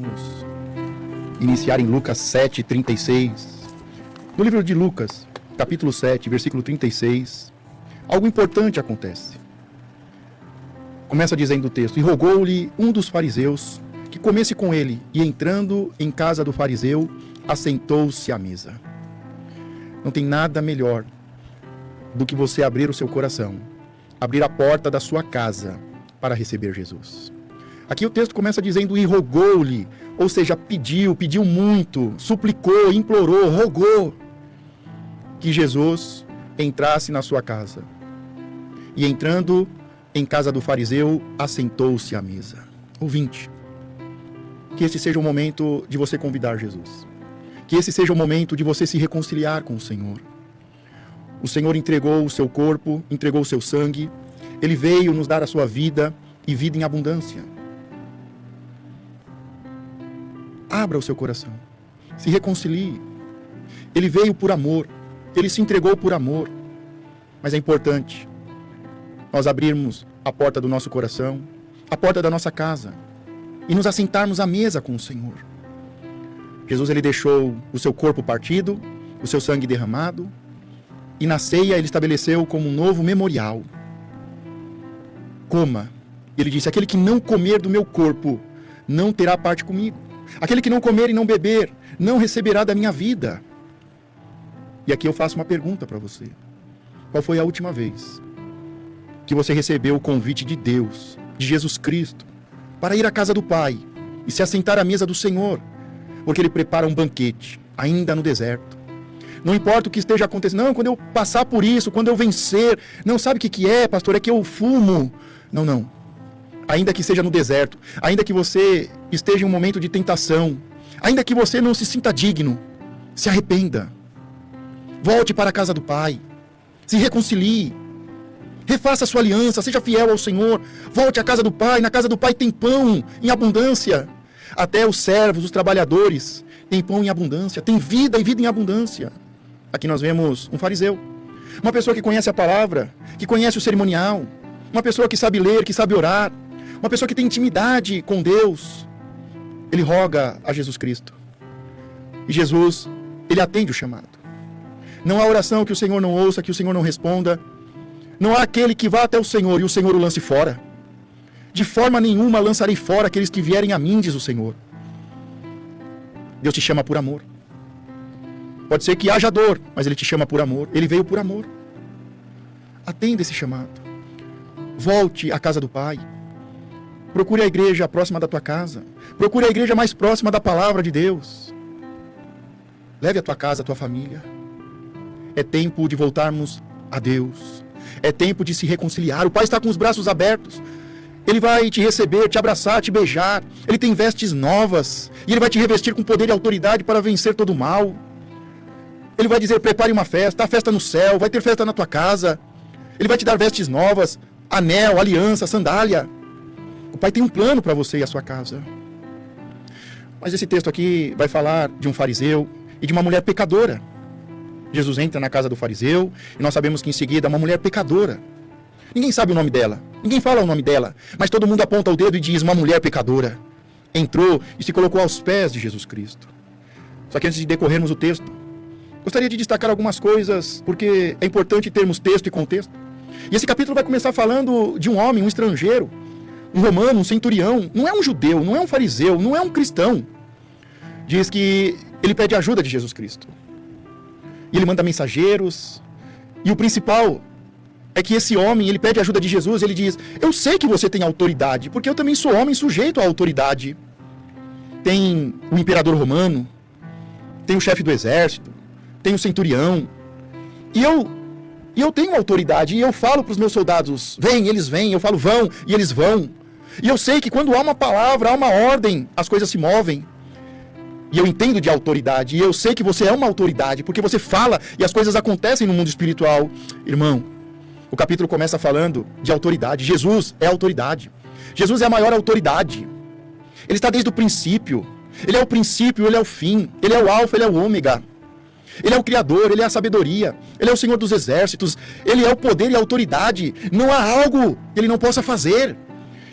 Vamos iniciar em Lucas 7:36. No livro de Lucas, capítulo 7, versículo 36, algo importante acontece. Começa dizendo o texto: e rogou-lhe um dos fariseus que comesse com ele, e entrando em casa do fariseu, assentou-se à mesa. Não tem nada melhor do que você abrir o seu coração, abrir a porta da sua casa para receber Jesus. Aqui o texto começa dizendo: e rogou-lhe, ou seja, pediu muito, suplicou, implorou, rogou que Jesus entrasse na sua casa. E entrando em casa do fariseu, assentou-se à mesa. Ouvinte, que esse seja o momento de você convidar Jesus. Que esse seja o momento de você se reconciliar com o Senhor. O Senhor entregou o seu corpo, entregou o seu sangue. Ele veio nos dar a sua vida e vida em abundância. Abra o seu coração. Se reconcilie. Ele veio por amor. Ele se entregou por amor. Mas é importante nós abrirmos a porta do nosso coração, a porta da nossa casa, e nos assentarmos à mesa com o Senhor. Jesus, ele deixou o seu corpo partido, o seu sangue derramado, e na ceia ele estabeleceu como um novo memorial. Coma. Ele disse: aquele que não comer do meu corpo não terá parte comigo. Aquele que não comer e não beber não receberá da minha vida. E aqui eu faço uma pergunta para você. Qual foi a última vez que você recebeu o convite de Deus, de Jesus Cristo, para ir à casa do Pai e se assentar à mesa do Senhor? Porque Ele prepara um banquete, ainda no deserto. Não importa o que esteja acontecendo. Não, quando eu passar por isso, quando eu vencer. Não, sabe o que é, pastor? É que eu fumo. Não. Ainda que seja no deserto, ainda que você esteja em um momento de tentação, ainda que você não se sinta digno, se arrependa. Volte para a casa do Pai. Se reconcilie. Refaça a sua aliança, seja fiel ao Senhor. Volte à casa do Pai. Na casa do Pai tem pão em abundância. Até os servos, os trabalhadores, têm pão em abundância. Tem vida e vida em abundância. Aqui nós vemos um fariseu. Uma pessoa que conhece a palavra, que conhece o cerimonial. Uma pessoa que sabe ler, que sabe orar. Uma pessoa que tem intimidade com Deus. Ele roga a Jesus Cristo. E Jesus, ele atende o chamado. Não há oração que o Senhor não ouça, que o Senhor não responda. Não há aquele que vá até o Senhor e o Senhor o lance fora. De forma nenhuma lançarei fora aqueles que vierem a mim, diz o Senhor. Deus te chama por amor. Pode ser que haja dor, mas Ele te chama por amor. Ele veio por amor. Atenda esse chamado. Volte à casa do Pai. Procure a igreja próxima da tua casa. Procure a igreja mais próxima da palavra de Deus. Leve a tua casa, a tua família. É tempo de voltarmos a Deus. É tempo de se reconciliar. O Pai está com os braços abertos. Ele vai te receber, te abraçar, te beijar. Ele tem vestes novas. E Ele vai te revestir com poder e autoridade para vencer todo o mal. Ele vai dizer: prepare uma festa, há festa no céu, vai ter festa na tua casa. Ele vai te dar vestes novas, anel, aliança, sandália. O Pai tem um plano para você e a sua casa. Mas esse texto aqui vai falar de um fariseu e de uma mulher pecadora. Jesus entra na casa do fariseu e nós sabemos que em seguida uma mulher pecadora. Ninguém sabe o nome dela, ninguém fala o nome dela, mas todo mundo aponta o dedo e diz: uma mulher pecadora. Entrou e se colocou aos pés de Jesus Cristo. Só que antes de decorrermos o texto, gostaria de destacar algumas coisas, porque é importante termos texto e contexto. E esse capítulo vai começar falando de um homem, um estrangeiro, um romano, um centurião. Não é um judeu, não é um fariseu, não é um cristão. Diz que ele pede ajuda de Jesus Cristo. E ele manda mensageiros. E o principal é que esse homem, ele pede ajuda de Jesus. Ele diz: eu sei que você tem autoridade, porque eu também sou homem sujeito à autoridade. Tem o imperador romano, tem o chefe do exército, tem o centurião. E eu tenho autoridade. E eu falo para os meus soldados: vem, eles vêm. Eu falo: vão, e eles vão. E eu sei que quando há uma palavra, há uma ordem, as coisas se movem. E eu entendo de autoridade, e eu sei que você é uma autoridade, porque você fala e as coisas acontecem no mundo espiritual. Irmão, o capítulo começa falando de autoridade. Jesus é autoridade. Jesus é a maior autoridade. Ele está desde o princípio. Ele é o princípio, ele é o fim. Ele é o alfa, ele é o ômega. Ele é o Criador, ele é a sabedoria. Ele é o Senhor dos exércitos. Ele é o poder e a autoridade. Não há algo que ele não possa fazer.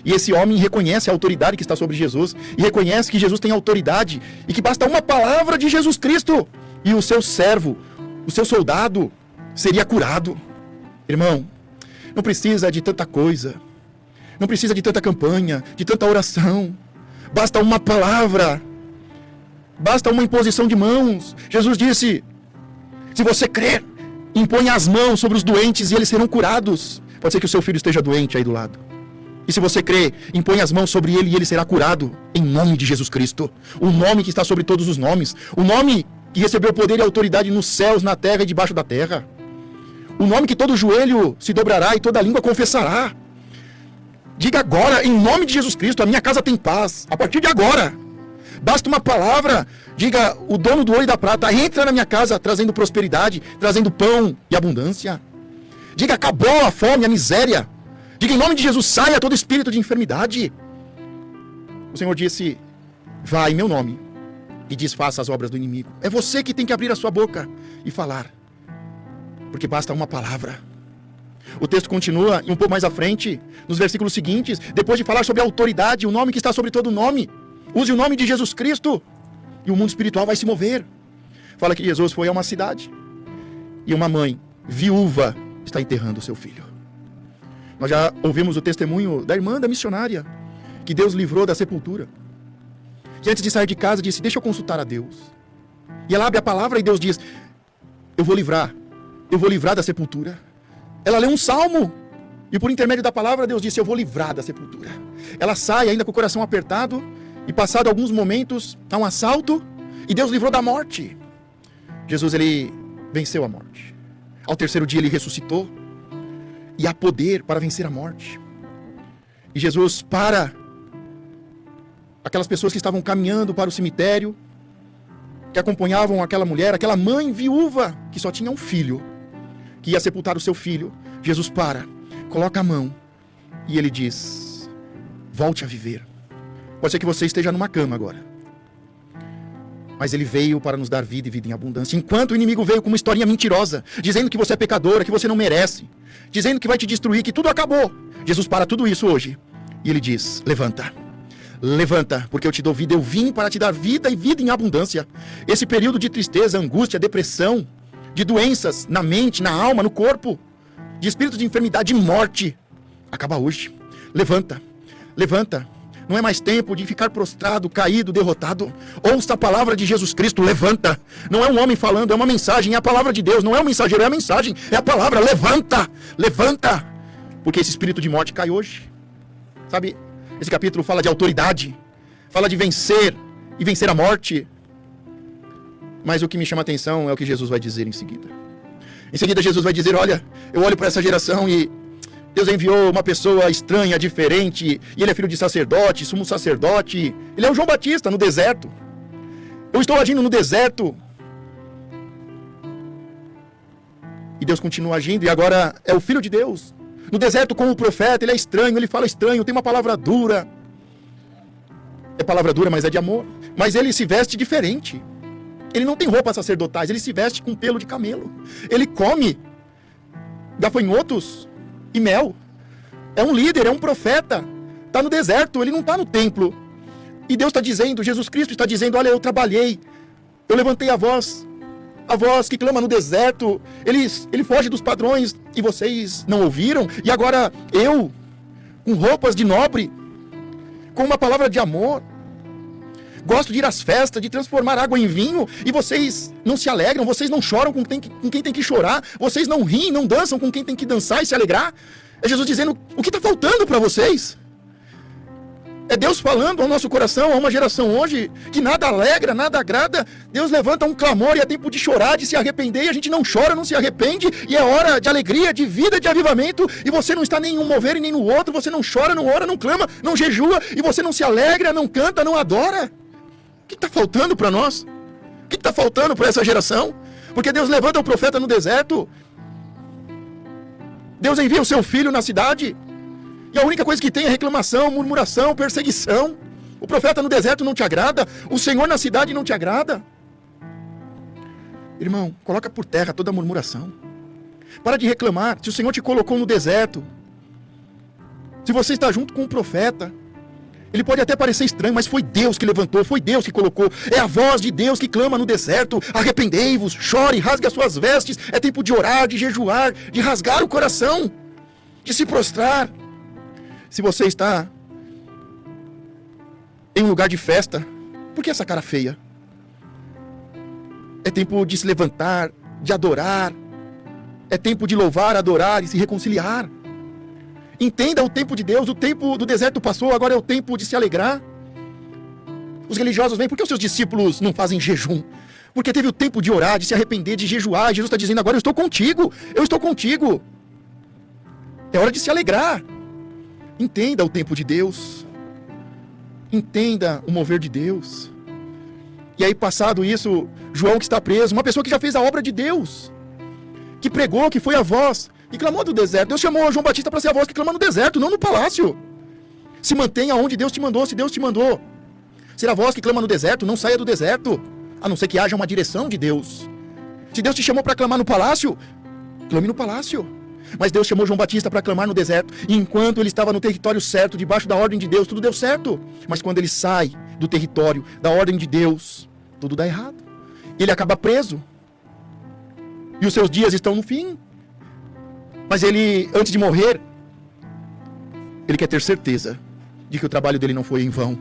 E esse homem reconhece a autoridade que está sobre Jesus, e reconhece que Jesus tem autoridade, e que basta uma palavra de Jesus Cristo, e o seu servo, o seu soldado, seria curado. Irmão, não precisa de tanta coisa, não precisa de tanta campanha, de tanta oração. Basta uma palavra, basta uma imposição de mãos. Jesus disse: se você crer, impõe as mãos sobre os doentes e eles serão curados. Pode ser que o seu filho esteja doente aí do lado. E se você crer, impõe as mãos sobre ele e ele será curado. Em nome de Jesus Cristo. O nome que está sobre todos os nomes. O nome que recebeu poder e autoridade nos céus, na terra e debaixo da terra. O nome que todo joelho se dobrará e toda língua confessará. Diga agora, em nome de Jesus Cristo, a minha casa tem paz. A partir de agora. Basta uma palavra. Diga, o dono do ouro e da prata, entra na minha casa trazendo prosperidade, trazendo pão e abundância. Diga, acabou a fome, a miséria. Diga, em nome de Jesus, saia todo espírito de enfermidade. O Senhor disse: vai em meu nome e desfaça as obras do inimigo. É você que tem que abrir a sua boca e falar. Porque basta uma palavra. O texto continua, e um pouco mais à frente, nos versículos seguintes, depois de falar sobre a autoridade, o nome que está sobre todo nome. Use o nome de Jesus Cristo e o mundo espiritual vai se mover. Fala que Jesus foi a uma cidade e uma mãe viúva está enterrando o seu filho. Nós já ouvimos o testemunho da irmã da missionária que Deus livrou da sepultura. Que antes de sair de casa disse: deixa eu consultar a Deus. E ela abre a palavra e Deus diz: eu vou livrar da sepultura. Ela lê um salmo e por intermédio da palavra Deus disse: eu vou livrar da sepultura. Ela sai ainda com o coração apertado e passado alguns momentos há um assalto e Deus livrou da morte. Jesus, ele venceu a morte. Ao terceiro dia ele ressuscitou e há poder para vencer a morte. E Jesus para aquelas pessoas que estavam caminhando para o cemitério, que acompanhavam aquela mulher, aquela mãe viúva que só tinha um filho, que ia sepultar o seu filho. Jesus para, coloca a mão e ele diz: volte a viver. Pode ser que você esteja numa cama agora, mas ele veio para nos dar vida e vida em abundância. Enquanto o inimigo veio com uma historinha mentirosa, dizendo que você é pecadora, que você não merece, dizendo que vai te destruir, que tudo acabou, Jesus para tudo isso hoje e ele diz: levanta. Levanta, porque eu te dou vida. Eu vim para te dar vida e vida em abundância. Esse período de tristeza, angústia, depressão, de doenças na mente, na alma, no corpo, de espírito de enfermidade, de morte, acaba hoje. Levanta, levanta. Não é mais tempo de ficar prostrado, caído, derrotado. Ouça a palavra de Jesus Cristo, levanta. Não é um homem falando, é uma mensagem, é a palavra de Deus. Não é um mensageiro, é a mensagem, é a palavra. Levanta, levanta. Porque esse espírito de morte cai hoje. Sabe, esse capítulo fala de autoridade, fala de vencer e vencer a morte. Mas o que me chama a atenção é o que Jesus vai dizer em seguida. Em seguida Jesus vai dizer: olha, eu olho para essa geração e Deus enviou uma pessoa estranha, diferente, e ele é filho de sacerdote, sumo sacerdote. Ele é o João Batista no deserto. Eu estou agindo no deserto. E Deus continua agindo, e agora é o Filho de Deus. No deserto com o profeta, ele é estranho, ele fala estranho, tem uma palavra dura. É palavra dura, mas é de amor. Mas ele se veste diferente. Ele não tem roupas sacerdotais, ele se veste com pelo de camelo. Ele come gafanhotos e mel. É um líder, é um profeta. Está no deserto, ele não está no templo. E Deus está dizendo, Jesus Cristo está dizendo: olha, eu trabalhei, eu levantei a voz que clama no deserto. Ele foge dos padrões e vocês não ouviram. E agora eu, com roupas de nobre, com uma palavra de amor, gosto de ir às festas, de transformar água em vinho, e vocês não se alegram, vocês não choram com quem tem que chorar, vocês não riem, não dançam com quem tem que dançar e se alegrar. É Jesus dizendo: o que está faltando para vocês? É Deus falando ao nosso coração, a uma geração hoje que nada alegra, nada agrada. Deus levanta um clamor e é tempo de chorar, de se arrepender, e a gente não chora, não se arrepende, e é hora de alegria, de vida, de avivamento, e você não está nem em um mover e nem no outro, você não chora, não ora, não clama, não jejua, e você não se alegra, não canta, não adora. O que está faltando para nós? O que está faltando para essa geração? Porque Deus levanta o profeta no deserto, Deus envia o seu filho na cidade, e a única coisa que tem é reclamação, murmuração, perseguição. O profeta no deserto não te agrada, o Senhor na cidade não te agrada. Irmão, coloca por terra toda a murmuração. Para de reclamar. Se o Senhor te colocou no deserto, Se você está junto com um profeta, ele pode até parecer estranho, mas foi Deus que levantou, foi Deus que colocou. É a voz de Deus que clama no deserto: arrependei-vos, chore, rasgue as suas vestes. É tempo de orar, de jejuar, de rasgar o coração, de se prostrar. Se você está em um lugar de festa, por que essa cara feia? É tempo de se levantar, de adorar. É tempo de louvar, adorar e se reconciliar. Entenda o tempo de Deus, o tempo do deserto passou, agora é o tempo de se alegrar. Os religiosos vêm, por que os seus discípulos não fazem jejum? Porque teve o tempo de orar, de se arrepender, de jejuar. Jesus está dizendo: agora eu estou contigo, eu estou contigo. É hora de se alegrar. Entenda o tempo de Deus. Entenda o mover de Deus. E aí, passado isso, João, que está preso, uma pessoa que já fez a obra de Deus, que pregou, que foi a voz, e clamou do deserto. Deus chamou João Batista para ser a voz que clama no deserto, não no palácio. Se mantenha onde Deus te mandou, se Deus te mandou ser a voz que clama no deserto, não saia do deserto, a não ser que haja uma direção de Deus. Se Deus te chamou para clamar no palácio, clame no palácio. Mas Deus chamou João Batista para clamar no deserto, e enquanto ele estava no território certo, debaixo da ordem de Deus, tudo deu certo. Mas quando ele sai do território, da ordem de Deus, tudo dá errado. Ele acaba preso. E os seus dias estão no fim. Mas ele, antes de morrer, ele quer ter certeza de que o trabalho dele não foi em vão.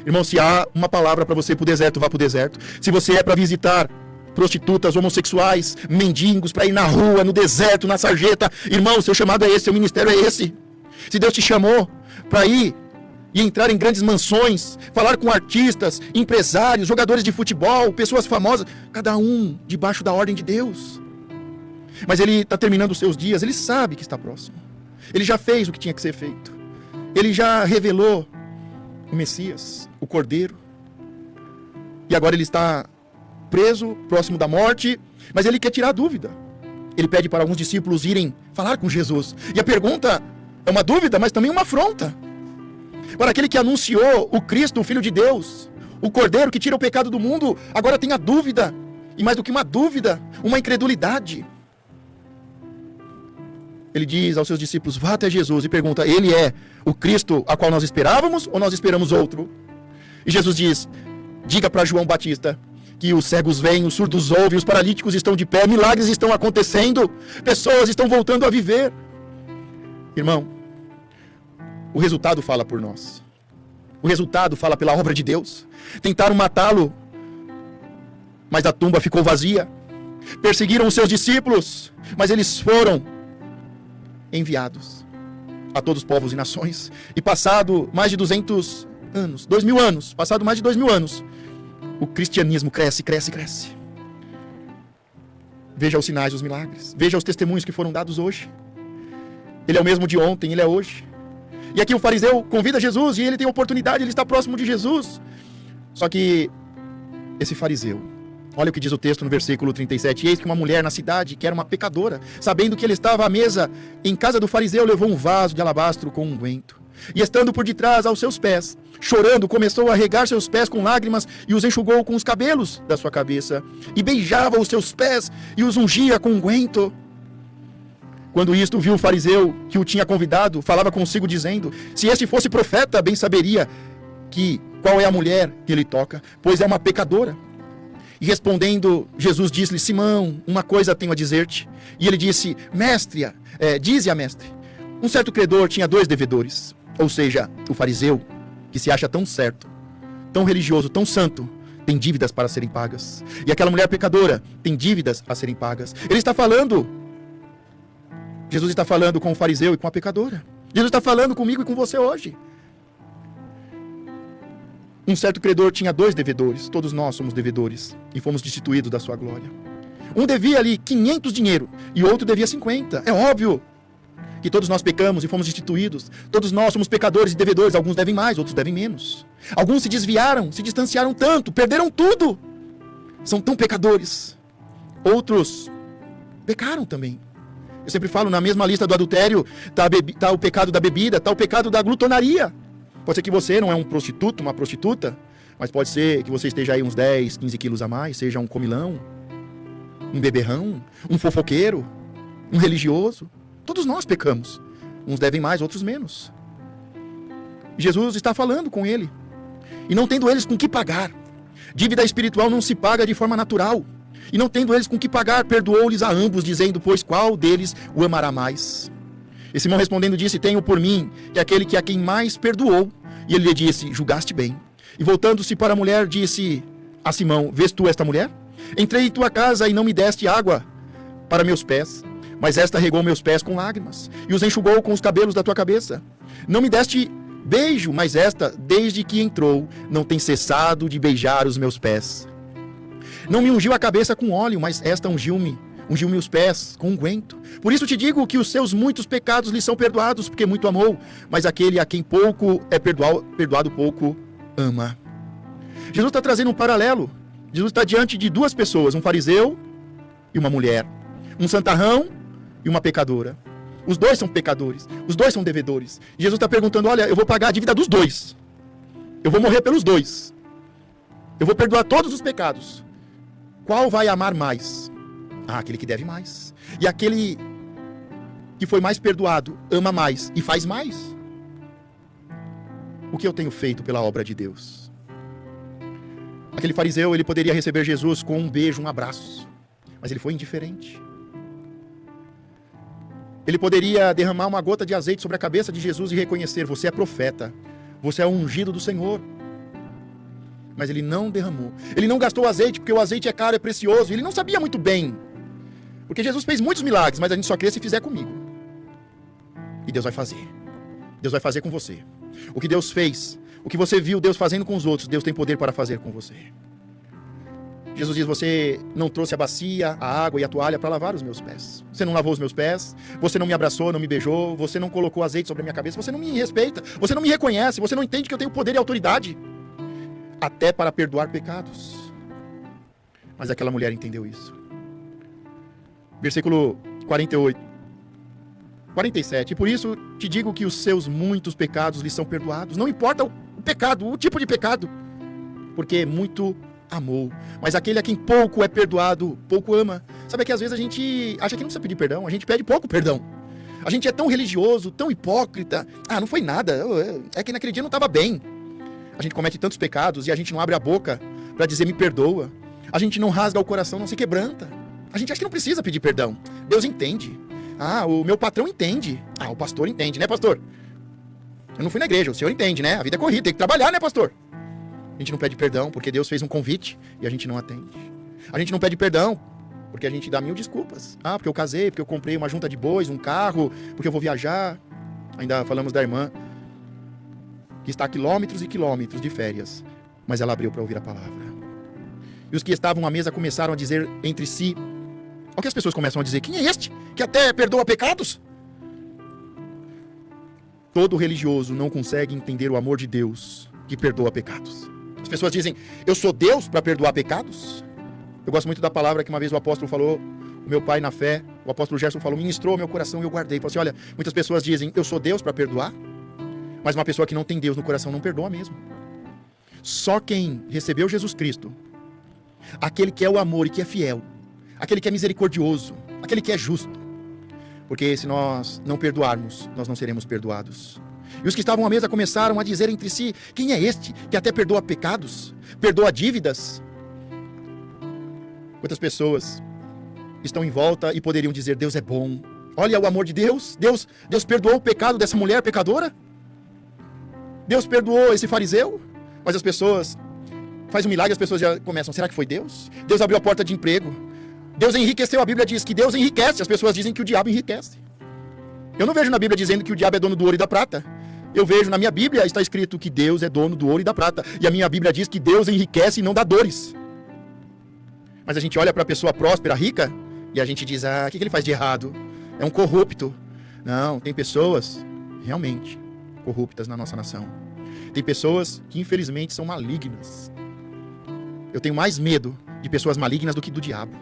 Irmão, se há uma palavra para você ir para o deserto, vá para o deserto. Se você é para visitar prostitutas, homossexuais, mendigos, para ir na rua, no deserto, na sarjeta, irmão, seu chamado é esse, seu ministério é esse. Se Deus te chamou para ir e entrar em grandes mansões, falar com artistas, empresários, jogadores de futebol, pessoas famosas, cada um debaixo da ordem de Deus. Mas ele está terminando os seus dias, ele sabe que está próximo. Ele já fez o que tinha que ser feito. Ele já revelou o Messias, o Cordeiro. E agora ele está preso, próximo da morte, mas ele quer tirar a dúvida. Ele pede para alguns discípulos irem falar com Jesus. E a pergunta é uma dúvida, mas também uma afronta. Para aquele que anunciou o Cristo, o Filho de Deus, o Cordeiro que tira o pecado do mundo, agora tem a dúvida. E mais do que uma dúvida, uma incredulidade. Ele diz aos seus discípulos: vá até Jesus e pergunta: ele é o Cristo a qual nós esperávamos ou nós esperamos outro? E Jesus diz: diga para João Batista que os cegos veem, os surdos ouvem, os paralíticos estão de pé, milagres estão acontecendo, pessoas estão voltando a viver. Irmão, o resultado fala por nós. O resultado fala pela obra de Deus. Tentaram matá-lo, mas a tumba ficou vazia. Perseguiram os seus discípulos, mas eles foram enviados a todos os povos e nações. E passado mais de 200 anos, 2000 anos, passado mais de 2000 anos, o cristianismo cresce, cresce, cresce. Veja os sinais, os milagres. Veja os testemunhos que foram dados hoje. Ele é o mesmo de ontem, ele é hoje. E aqui o fariseu convida Jesus e ele tem oportunidade, ele está próximo de Jesus. Só que esse fariseu, olha o que diz o texto no versículo 37. Eis que uma mulher na cidade, que era uma pecadora, sabendo que ele estava à mesa em casa do fariseu, levou um vaso de alabastro com unguento. E estando por detrás aos seus pés, chorando, começou a regar seus pés com lágrimas e os enxugou com os cabelos da sua cabeça. E beijava os seus pés e os ungia com unguento. Quando isto viu o fariseu que o tinha convidado, falava consigo dizendo: se este fosse profeta, bem saberia qual é a mulher que ele toca, pois é uma pecadora. E respondendo, Jesus disse-lhe: Simão, uma coisa tenho a dizer-te. E ele disse: Mestre, dize a mestre. Um certo credor tinha 2 devedores. Ou seja, o fariseu, que se acha tão certo, tão religioso, tão santo, tem dívidas para serem pagas. E aquela mulher pecadora tem dívidas a serem pagas. Jesus está falando com o fariseu e com a pecadora. Jesus está falando comigo e com você hoje. Um certo credor tinha 2 devedores. Todos nós somos devedores e fomos destituídos da sua glória. Um devia ali 500 dinheiro e o outro devia 50. É óbvio que todos nós pecamos e fomos destituídos. Todos nós somos pecadores e devedores. Alguns devem mais, outros devem menos. Alguns se desviaram, se distanciaram tanto, perderam tudo. São tão pecadores. Outros pecaram também. Eu sempre falo, na mesma lista do adultério está o pecado da bebida, está o pecado da glutonaria. Pode ser que você não é um prostituto, uma prostituta, mas pode ser que você esteja aí uns 10, 15 quilos a mais, seja um comilão, um beberrão, um fofoqueiro, um religioso. Todos nós pecamos. Uns devem mais, outros menos. Jesus está falando com ele. E não tendo eles com que pagar. Dívida espiritual não se paga de forma natural. E não tendo eles com que pagar, perdoou-lhes a ambos, dizendo, pois qual deles o amará mais? E Simão respondendo disse, tenho por mim que aquele que a quem mais perdoou. E ele lhe disse, julgaste bem. E voltando-se para a mulher, disse a Simão, vês tu esta mulher? Entrei em tua casa e não me deste água para meus pés, mas esta regou meus pés com lágrimas, e os enxugou com os cabelos da tua cabeça. Não me deste beijo, mas esta, desde que entrou, não tem cessado de beijar os meus pés. Não me ungiu a cabeça com óleo, mas esta ungiu-me os pés com unguento. Por isso te digo que os seus muitos pecados lhe são perdoados, porque muito amou, mas aquele a quem pouco é perdoado pouco ama. Jesus está trazendo um paralelo. Jesus está diante de duas pessoas, um fariseu e uma mulher, um santarrão e uma pecadora. Os dois são pecadores, os dois são devedores. Jesus está perguntando, olha, eu vou pagar a dívida dos dois. Eu vou morrer pelos dois. Eu vou perdoar todos os pecados. Qual vai amar mais? Ah, aquele que deve mais. E aquele que foi mais perdoado, ama mais e faz mais. O que eu tenho feito pela obra de Deus? Aquele fariseu, ele poderia receber Jesus com um beijo, um abraço. Mas ele foi indiferente. Ele poderia derramar uma gota de azeite sobre a cabeça de Jesus e reconhecer, você é profeta, você é ungido do Senhor. Mas ele não derramou. Ele não gastou azeite, porque o azeite é caro, é precioso. Ele não sabia muito bem. Porque Jesus fez muitos milagres, mas a gente só crê se fizer comigo. E Deus vai fazer. Deus vai fazer com você. O que Deus fez, o que você viu Deus fazendo com os outros, Deus tem poder para fazer com você. Jesus diz, você não trouxe a bacia, a água e a toalha para lavar os meus pés. Você não lavou os meus pés, você não me abraçou, não me beijou, você não colocou azeite sobre a minha cabeça, você não me respeita, você não me reconhece, você não entende que eu tenho poder e autoridade, até para perdoar pecados. Mas aquela mulher entendeu isso. Versículo 47, e por isso te digo que os seus muitos pecados lhe são perdoados. Não importa o pecado, o tipo de pecado, porque muito amou. Mas aquele a quem pouco é perdoado, pouco ama. Sabe que às vezes a gente acha que não precisa pedir perdão, a gente pede pouco perdão. A gente é tão religioso, tão hipócrita. Ah, não foi nada, é que naquele dia não estava bem. A gente comete tantos pecados e a gente não abre a boca para dizer me perdoa. A gente não rasga o coração, não se quebranta. A gente acha que não precisa pedir perdão. Deus entende. Ah, o meu patrão entende. Ah, o pastor entende, né, pastor? Eu não fui na igreja, o senhor entende, né? A vida é corrida, tem que trabalhar, né, pastor? A gente não pede perdão porque Deus fez um convite e a gente não atende. A gente não pede perdão porque a gente dá 1000 desculpas. Ah, porque eu casei, porque eu comprei uma junta de bois, um carro, porque eu vou viajar. Ainda falamos da irmã que está a quilômetros e quilômetros de férias, mas ela abriu para ouvir a palavra. E os que estavam à mesa começaram a dizer entre si, olha o que as pessoas começam a dizer, quem é este que até perdoa pecados? Todo religioso não consegue entender o amor de Deus que perdoa pecados. As pessoas dizem, eu sou Deus para perdoar pecados? Eu gosto muito da palavra que uma vez o apóstolo falou, o meu pai na fé, o apóstolo Gerson falou, ministrou ao meu coração e eu guardei. Falou assim, olha, muitas pessoas dizem, eu sou Deus para perdoar, mas uma pessoa que não tem Deus no coração não perdoa mesmo. Só quem recebeu Jesus Cristo, aquele que é o amor e que é fiel, aquele que é misericordioso, aquele que é justo, porque se nós não perdoarmos, nós não seremos perdoados. E os que estavam à mesa começaram a dizer entre si, quem é este que até perdoa pecados, perdoa dívidas? Quantas pessoas estão em volta e poderiam dizer, Deus é bom, olha o amor de Deus, Deus perdoou o pecado dessa mulher pecadora, Deus perdoou esse fariseu, mas as pessoas, faz um milagre, as pessoas já começam, será que foi Deus? Deus abriu a porta de emprego, Deus enriqueceu, a Bíblia diz que Deus enriquece, as pessoas dizem que o diabo enriquece. Eu não vejo na Bíblia dizendo que o diabo é dono do ouro e da prata. Eu vejo na minha Bíblia, está escrito que Deus é dono do ouro e da prata. E a minha Bíblia diz que Deus enriquece e não dá dores. Mas a gente olha para a pessoa próspera, rica, e a gente diz, o que ele faz de errado? É um corrupto. Não, tem pessoas realmente corruptas na nossa nação. Tem pessoas que infelizmente são malignas. Eu tenho mais medo de pessoas malignas do que do diabo.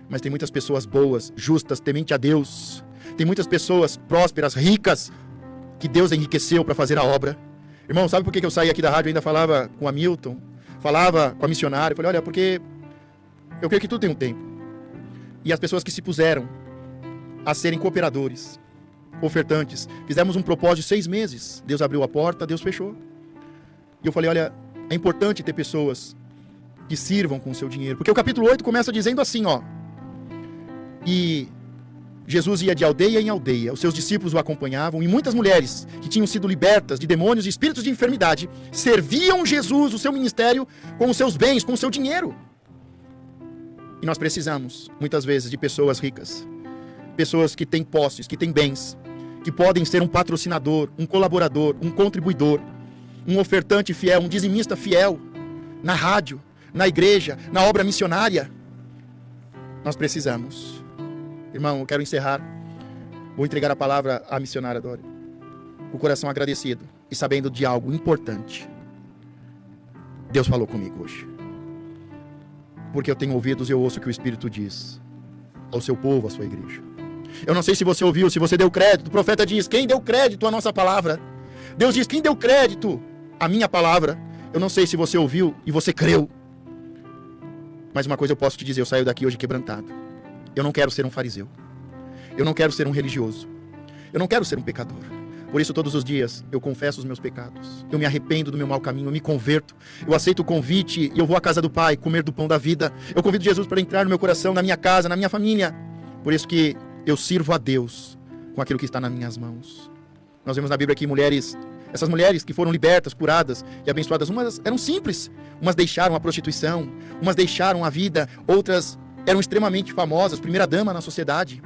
Mas tem muitas pessoas boas, justas, temente a Deus. Tem muitas pessoas prósperas, ricas, que Deus enriqueceu para fazer a obra. Irmão, sabe por que eu saí aqui da rádio e ainda falava com a Milton? Falava com a missionária. Falei, olha, porque eu creio que tudo tem um tempo. E as pessoas que se puseram a serem cooperadores, ofertantes. Fizemos um propósito de 6 meses. Deus abriu a porta, Deus fechou. E eu falei, olha, é importante ter pessoas que sirvam com o seu dinheiro. Porque o capítulo 8 começa dizendo assim, ó. E Jesus ia de aldeia em aldeia, os seus discípulos o acompanhavam, e muitas mulheres que tinham sido libertas de demônios e espíritos de enfermidade serviam Jesus, o seu ministério, com os seus bens, com o seu dinheiro. E nós precisamos, muitas vezes, de pessoas ricas, pessoas que têm posses, que têm bens, que podem ser um patrocinador, um colaborador, um contribuidor, um ofertante fiel, um dizimista fiel, na rádio, na igreja, na obra missionária. Nós precisamos. Irmão, eu quero encerrar. Vou entregar a palavra à missionária Dória. Com o coração agradecido e sabendo de algo importante. Deus falou comigo hoje. Porque eu tenho ouvidos e eu ouço o que o Espírito diz ao seu povo, à sua igreja. Eu não sei se você ouviu, se você deu crédito. O profeta diz, quem deu crédito à nossa palavra? Deus diz, quem deu crédito à minha palavra? Eu não sei se você ouviu e você creu. Mas uma coisa eu posso te dizer, eu saio daqui hoje quebrantado. Eu não quero ser um fariseu. Eu não quero ser um religioso. Eu não quero ser um pecador. Por isso, todos os dias, eu confesso os meus pecados. Eu me arrependo do meu mau caminho, eu me converto. Eu aceito o convite e eu vou à casa do Pai, comer do pão da vida. Eu convido Jesus para entrar no meu coração, na minha casa, na minha família. Por isso que eu sirvo a Deus com aquilo que está nas minhas mãos. Nós vemos na Bíblia aqui mulheres, essas mulheres que foram libertas, curadas e abençoadas, umas eram simples. Umas deixaram a prostituição, umas deixaram a vida, outras eram extremamente famosas, primeira dama na sociedade,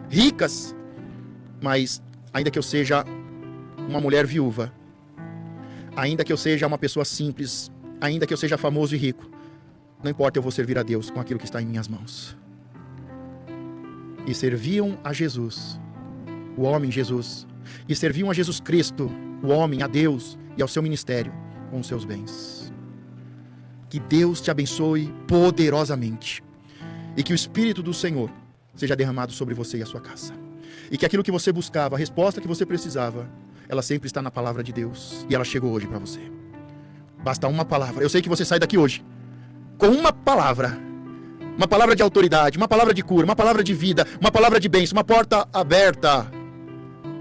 ricas. Mas ainda que eu seja uma mulher viúva, ainda que eu seja uma pessoa simples, ainda que eu seja famoso e rico, não importa, eu vou servir a Deus com aquilo que está em minhas mãos. E serviam a Jesus, o homem Jesus, e serviam a Jesus Cristo, o homem, a Deus e ao seu ministério com os seus bens. Que Deus te abençoe poderosamente e que o Espírito do Senhor seja derramado sobre você e a sua casa. E que aquilo que você buscava, a resposta que você precisava, ela sempre está na palavra de Deus. E ela chegou hoje para você. Basta uma palavra. Eu sei que você sai daqui hoje com uma palavra de autoridade, uma palavra de cura, uma palavra de vida, uma palavra de bênção, uma porta aberta,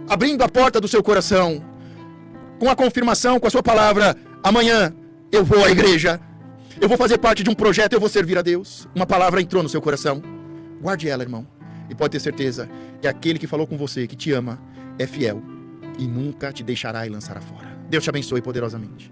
abrindo a porta do seu coração, com a confirmação, com a sua palavra. Amanhã eu vou à igreja, eu vou fazer parte de um projeto, eu vou servir a Deus. Uma palavra entrou no seu coração. Guarde ela, irmão. E pode ter certeza que aquele que falou com você, que te ama, é fiel e nunca te deixará e lançará fora. Deus te abençoe poderosamente.